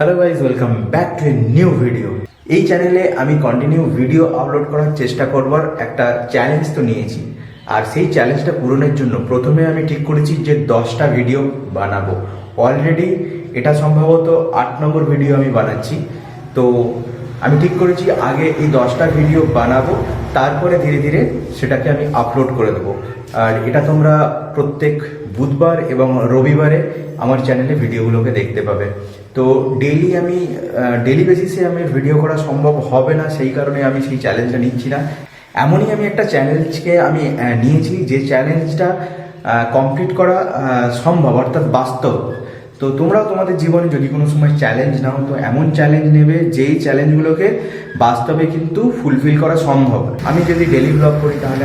Hello guys, welcome back to a new video. এই চ্যানেলে আমি কন্টিনিউ ভিডিও আপলোড করার চেষ্টা করবার একটা চ্যালেঞ্জ তো নিয়েছি, আর সেই চ্যালেঞ্জটা পূরণের জন্য প্রথমে আমি ঠিক করেছি যে 10টা ভিডিও বানাবো। অলরেডি এটা সম্ভবত 8 নম্বর ভিডিও আমি বানাচ্ছি। তো আমি ঠিক করেছি আগে এই 10টা ভিডিও বানাবো, তারপরে ধীরে ধীরে সেটাকে আমি আপলোড করে দেবো। আর এটা তোমরা প্রত্যেক বুধবার এবং রবিবারে আমার চ্যানেলে ভিডিওগুলোকে দেখতে পাবে। তো ডেলি বেসিসে আমি ভিডিও করা সম্ভব হবে না, সেই কারণে আমি সেই চ্যালেঞ্জটা নিচ্ছি না। এমনই আমি একটা চ্যালেঞ্জকে আমি নিয়েছি যে চ্যালেঞ্জটা কমপ্লিট করা সম্ভব, অর্থাৎ বাস্তব। তো তোমরাও তোমাদের জীবনে যদি কোনো সময় চ্যালেঞ্জ নাও, তো এমন চ্যালেঞ্জ নেবে যেই চ্যালেঞ্জগুলোকে বাস্তবে কিন্তু ফুলফিল করা সম্ভব। আমি যদি ডেলি ব্লগ করি তাহলে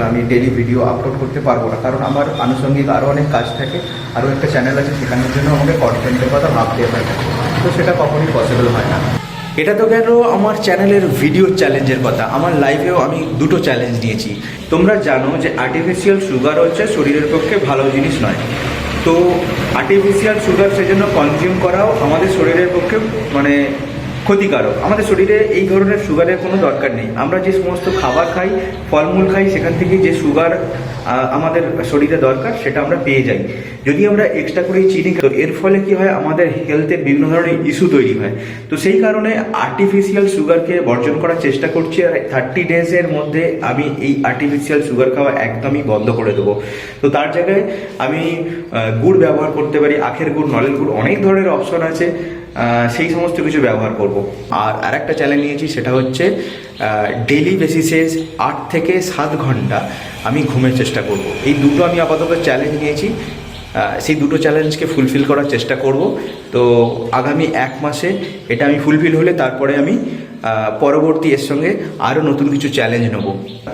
আমি ডেলি ভিডিও আপলোড করতে পারবো না, কারণ আমার আনুষঙ্গিক আরও অনেক কাজ থাকে। আরও একটা চ্যানেল আছে, সেখানের জন্য আমাকে কন্টেন্টের কথা ভাবতে হয়, তো সেটা কখনোই পসিবল হয় না। এটা তো গেল আমার চ্যানেলের ভিডিও চ্যালেঞ্জের কথা। আমার লাইফেও আমি দুটো চ্যালেঞ্জ নিয়েছি। তোমরা জানো যে আর্টিফিশিয়াল সুগার হচ্ছে শরীরের পক্ষে ভালো জিনিস নয়। তো আর্টিফিশিয়াল সুগার সেজন্য কনজিউম করাও আমাদের শরীরের পক্ষে ক্ষতিকারক। আমাদের শরীরে এই ধরনের সুগারের কোনো দরকার নেই। আমরা যে সমস্ত খাবার খাই, ফলমূল খাই, সেখান থেকে যে সুগার আমাদের শরীরে দরকার সেটা আমরা পেয়ে যাই। যদি আমরা এক্সট্রা করে চিনি খাই, এর ফলে কি হয়, আমাদের হেলথে বিভিন্ন ধরনের ইস্যু তৈরি হয়। তো সেই কারণে আর্টিফিশিয়াল সুগারকে বর্জন করার চেষ্টা করছি। আর 30 ডেজের মধ্যে আমি এই আর্টিফিশিয়াল সুগার খাওয়া একদমই বন্ধ করে দেবো। তো তার জায়গায় আমি গুড় ব্যবহার করতে পারি, আখের গুড়, নলের গুড়, অনেক ধরনের অপশন আছে, সেই সমস্ত কিছু ব্যবহার করব। আর একটা চ্যালেঞ্জ নিয়েছি, সেটা হচ্ছে ডেলি বেসিসে 8 থেকে 7 ঘন্টা আমি ঘুমের চেষ্টা করব। এই দুটো আমি আপাতত চ্যালেঞ্জ নিয়েছি, সেই দুটো চ্যালেঞ্জকে ফুলফিল করার চেষ্টা করব। তো আগামী 1 মাসে এটা আমি ফুলফিল হলে তারপরে আমি পরবর্তী এর সঙ্গে আরও নতুন কিছু চ্যালেঞ্জ নেব।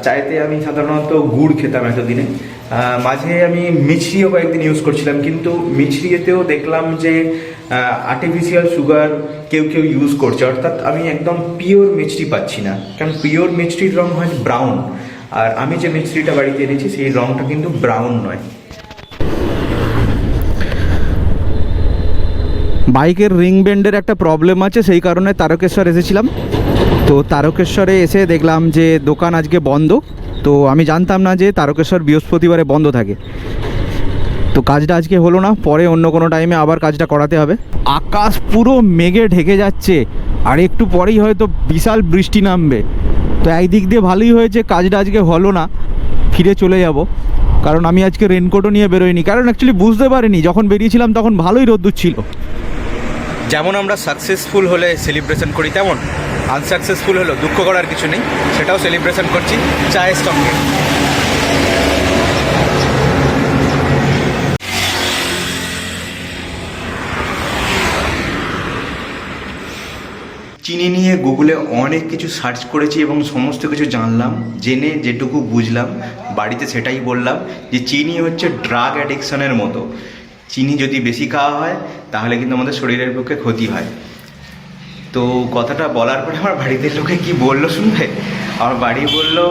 চাইতে আমি সাধারণত গুড় খেতাম এতদিনে, মাঝে আমি মিছরিও কয়েকদিন ইউজ করছিলাম, কিন্তু মিছরিতেও দেখলাম যে আর্টিফিশিয়াল সুগার কেউ ইউজ করছে, অর্থাৎ আমি একদম পিওর মিছরি পাচ্ছি না। কারণ পিওর মিছরির রং হয় ব্রাউন, আর আমি যে মিছরিটা বাড়িতে এনেছি সেই রংটা কিন্তু ব্রাউন নয়। বাইকের রিং ব্যান্ডের একটা প্রবলেম আছে, সেই কারণে তারকেশ্বর এসেছিলাম। তো তারকেশ্বরে এসে দেখলাম যে দোকান আজকে বন্ধ। তো আমি জানতাম না যে তারকেশ্বর বৃহস্পতিবারে বন্ধ থাকে। তো কাজটা আজকে হলো না, পরে অন্য কোনো টাইমে আবার কাজটা করাতে হবে। আকাশ পুরো মেঘে ঢেকে যাচ্ছে, আর একটু পরেই হয়তো বিশাল বৃষ্টি নামবে। তো একদিক দিয়ে ভালোই হয়েছে কাজটা আজকে হলো না, ফিরে চলে যাব। কারণ আমি আজকে রেনকোটও নিয়ে বেরোইনি, কারণ অ্যাকচুয়ালি বুঝতে পারিনি, যখন বেরিয়েছিলাম তখন ভালোই রোদ্দুর ছিল। যেমন আমরা সাকসেসফুল হলে সেলিব্রেশন করি, তেমন আনসাকসেসফুল হলেও দুঃখ করার কিছু নেই, সেটাও সেলিব্রেশন করছি চায়ের সঙ্গে। চিনি নিয়ে গুগলে অনেক কিছু সার্চ করেছি এবং সমস্ত কিছু জানলাম। জেনে যেটুকু বুঝলাম বাড়িতে সেটাই বললাম, যে চিনি হচ্ছে ড্রাগ অ্যাডিকশনের মতো। চিনি যদি বেশি খাওয়া হয় তাহলে কিন্তু আমাদের শরীরের পক্ষে ক্ষতি হয়। তো কথাটা বলার পরে আমার বাড়িতে লোকে কি বললো শুনবে? আমার বাড়ি বললো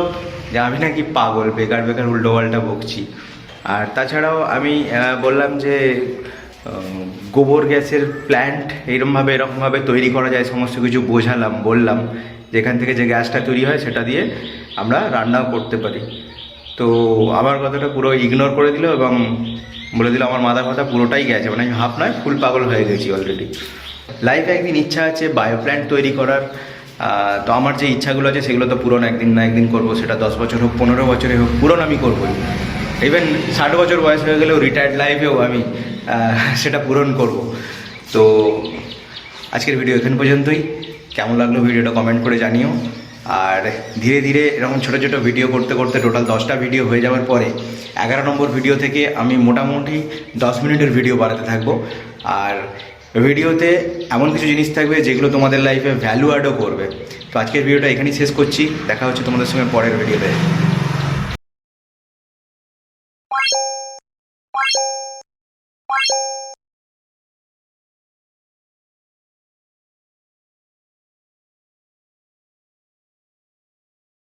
যে আমি নাকি পাগল, বেকার উল্টোপাল্টা বকছি। আর তাছাড়াও আমি বললাম যে গোবর গ্যাসের প্ল্যান্ট এরকমভাবে তৈরি করা যায়, সমস্ত কিছু বললাম যেখান থেকে যে গ্যাসটা তৈরি হয় সেটা দিয়ে আমরা রান্নাও করতে পারি। তো আমার কথাটা পুরো ইগনোর করে দিল এবং বলে দিল আমার মাথা ফাথা পুরোটাই গেছে, মানে আমি হাফ নয় ফুল পাগল হয়ে গেছি অলরেডি। লাইফে একদিন ইচ্ছা আছে বায়ো প্ল্যান্ট তৈরি করার। তো আমার যে ইচ্ছাগুলো আছে সেগুলো তো পূরণ একদিন না একদিন করবো, সেটা 10 বছর হোক, 15 বছরে হোক, পূরণ আমি করবোই। ইভেন 60 বছর বয়স হয়ে গেলেও, রিটায়ার্ড লাইফেও আমি সেটা পূরণ করব। তো আজকের ভিডিও এখান পর্যন্তই। কেমন লাগলো ভিডিওটা কমেন্ট করে জানিও। আর ধীরে ধীরে এরকম ছোটো ছোটো ভিডিও করতে করতে টোটাল 10টা ভিডিও হয়ে যাওয়ার পরে 11 নম্বর ভিডিও থেকে আমি মোটামুটি 10 মিনিটের ভিডিও বানাতে থাকবো। আর ভিডিওতে এমন কিছু জিনিস থাকবে যেগুলো তোমাদের লাইফে ভ্যালু অ্যাডও করবে। তো আজকের ভিডিওটা এখানেই শেষ করছি, দেখা হচ্ছে তোমাদের সঙ্গে পরের ভিডিওতে।